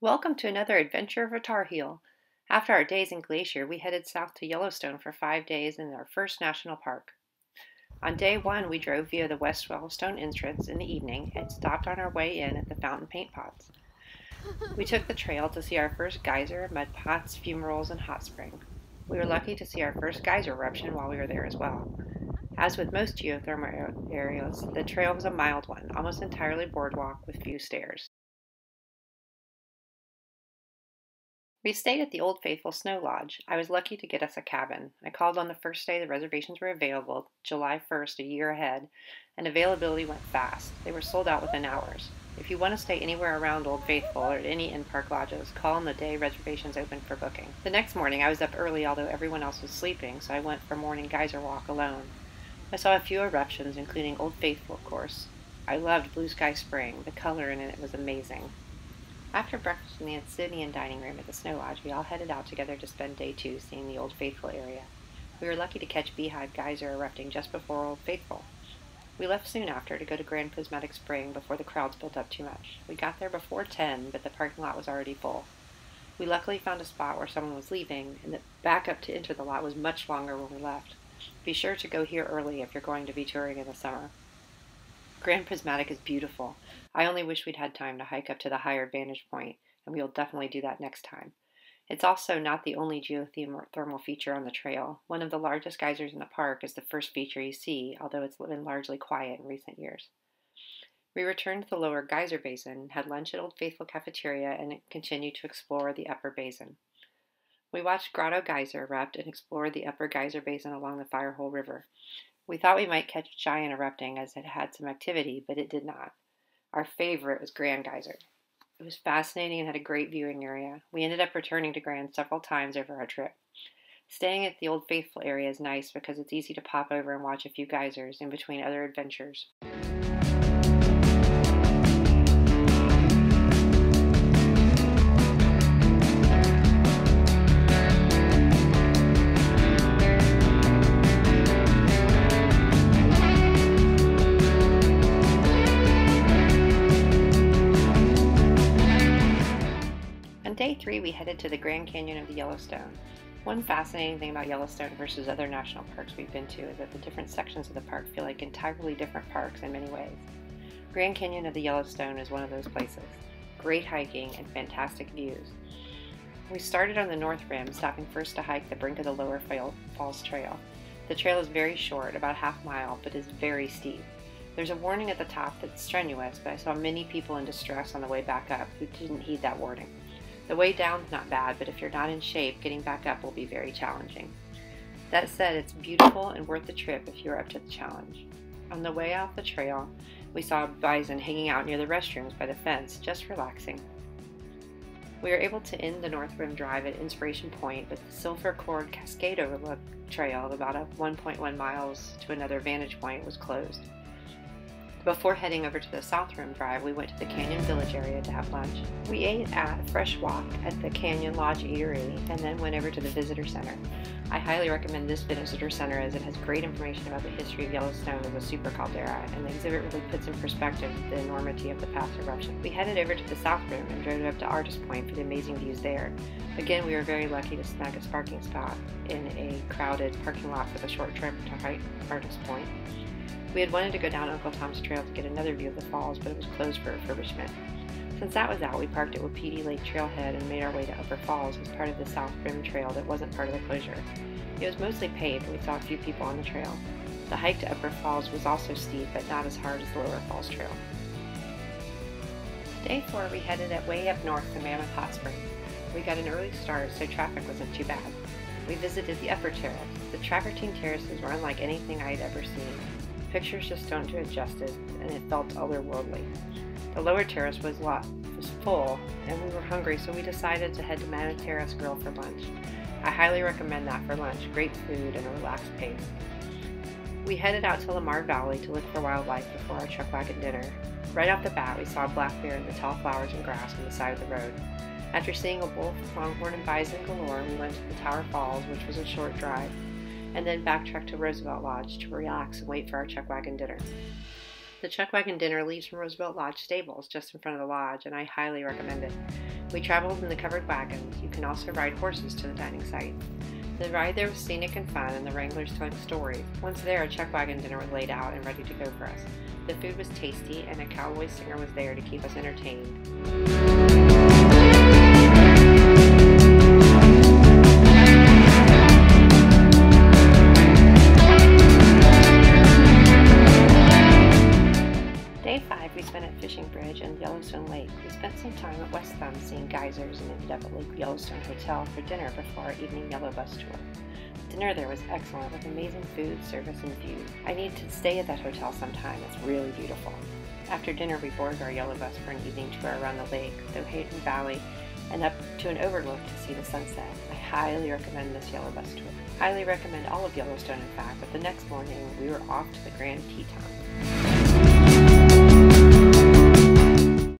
Welcome to another adventure of a Tar Heel. After our days in Glacier, we headed south to Yellowstone for 5 days in our first national park. On day one, we drove via the West Yellowstone entrance in the evening and stopped on our way in at the fountain paint pots. We took the trail to see our first geyser, mud pots, fumaroles, and hot spring. We were lucky to see our first geyser eruption while we were there as well. As with most geothermal areas, the trail was a mild one, almost entirely boardwalk with few stairs. We stayed at the Old Faithful Snow Lodge. I was lucky to get us a cabin. I called on the first day the reservations were available, July 1st, a year ahead, and availability went fast. They were sold out within hours. If you want to stay anywhere around Old Faithful or at any in-park lodges, call on the day reservations open for booking. The next morning I was up early, although everyone else was sleeping, so I went for morning geyser walk alone. I saw a few eruptions, including Old Faithful, of course. I loved Blue Sky Spring. The color in it was amazing. After breakfast in the Obsidian dining room at the Snow Lodge, we all headed out together to spend day two seeing the Old Faithful area. We were lucky to catch Beehive Geyser erupting just before Old Faithful. We left soon after to go to Grand Prismatic Spring before the crowds built up too much. We got there before 10, but the parking lot was already full. We luckily found a spot where someone was leaving, and the backup to enter the lot was much longer when we left. Be sure to go here early if you're going to be touring in the summer. Grand Prismatic is beautiful. I only wish we'd had time to hike up to the higher vantage point, and we'll definitely do that next time. It's also not the only geothermal feature on the trail. One of the largest geysers in the park is the first feature you see, although it's been largely quiet in recent years. We returned to the lower geyser basin, had lunch at Old Faithful Cafeteria, and continued to explore the upper basin. We watched Grotto Geyser erupt and explored the upper geyser basin along the Firehole River. We thought we might catch a giant erupting as it had some activity, but it did not. Our favorite was Grand Geyser. It was fascinating and had a great viewing area. We ended up returning to Grand several times over our trip. Staying at the Old Faithful area is nice because it's easy to pop over and watch a few geysers in between other adventures. On day 3, we headed to the Grand Canyon of the Yellowstone. One fascinating thing about Yellowstone versus other national parks we've been to is that the different sections of the park feel like entirely different parks in many ways. Grand Canyon of the Yellowstone is one of those places. Great hiking and fantastic views. We started on the north rim, stopping first to hike the brink of the Lower Falls Trail. The trail is very short, about half mile, but is very steep. There's a warning at the top that's strenuous, but I saw many people in distress on the way back up who didn't heed that warning. The way down's not bad, but if you're not in shape, getting back up will be very challenging. That said, it's beautiful and worth the trip if you're up to the challenge. On the way off the trail, we saw a bison hanging out near the restrooms by the fence, just relaxing. We were able to end the North Rim Drive at Inspiration Point, but the Silver Cord Cascade Overlook Trail, about 1.1 miles to another vantage point, was closed. Before heading over to the South Rim Drive, we went to the Canyon Village area to have lunch. We ate at Fresh Walk at the Canyon Lodge Eatery and then went over to the Visitor Center. I highly recommend this Visitor Center as it has great information about the history of Yellowstone as a super caldera, and the exhibit really puts in perspective the enormity of the past eruption. We headed over to the South Rim and drove up to Artist Point for the amazing views there. Again, we were very lucky to snag a parking spot in a crowded parking lot for the short trip to hike Artist Point. We had wanted to go down Uncle Tom's Trail to get another view of the falls, but it was closed for refurbishment. Since that was out, we parked at Wapiti Lake Trailhead and made our way to Upper Falls as part of the South Rim Trail that wasn't part of the closure. It was mostly paved, but we saw a few people on the trail. The hike to Upper Falls was also steep, but not as hard as the Lower Falls Trail. Day 4, we headed way up north to Mammoth Hot Springs. We got an early start, so traffic wasn't too bad. We visited the Upper Terrace. The Travertine Terraces were unlike anything I had ever seen. Pictures just don't do it justice, and it felt otherworldly. The lower terrace was full, and we were hungry, so we decided to head to Mammoth Terrace Grill for lunch. I highly recommend that for lunch. Great food and a relaxed pace. We headed out to Lamar Valley to look for wildlife before our chuck wagon dinner. Right off the bat, we saw a black bear in the tall flowers and grass on the side of the road. After seeing a wolf, pronghorn, and bison galore, we went to the Tower Falls, which was a short drive, and then backtracked to Roosevelt Lodge to relax and wait for our chuck wagon dinner. The chuck wagon dinner leaves from Roosevelt Lodge stables just in front of the lodge, and I highly recommend it. We traveled in the covered wagons. You can also ride horses to the dining site. The ride there was scenic and fun, and the wranglers telling stories. Once there, a chuck wagon dinner was laid out and ready to go for us. The food was tasty, and a cowboy singer was there to keep us entertained. Day 5, we spent at Fishing Bridge and Yellowstone Lake. We spent some time at West Thumb seeing geysers and ended up at Lake Yellowstone Hotel for dinner before our evening yellow bus tour. Dinner there was excellent with amazing food, service, and view. I need to stay at that hotel sometime. It's really beautiful. After dinner, we boarded our yellow bus for an evening tour around the lake, through Hayden Valley, and up to an overlook to see the sunset. I highly recommend this yellow bus tour. Highly recommend all of Yellowstone, in fact, but the next morning we were off to the Grand Teton.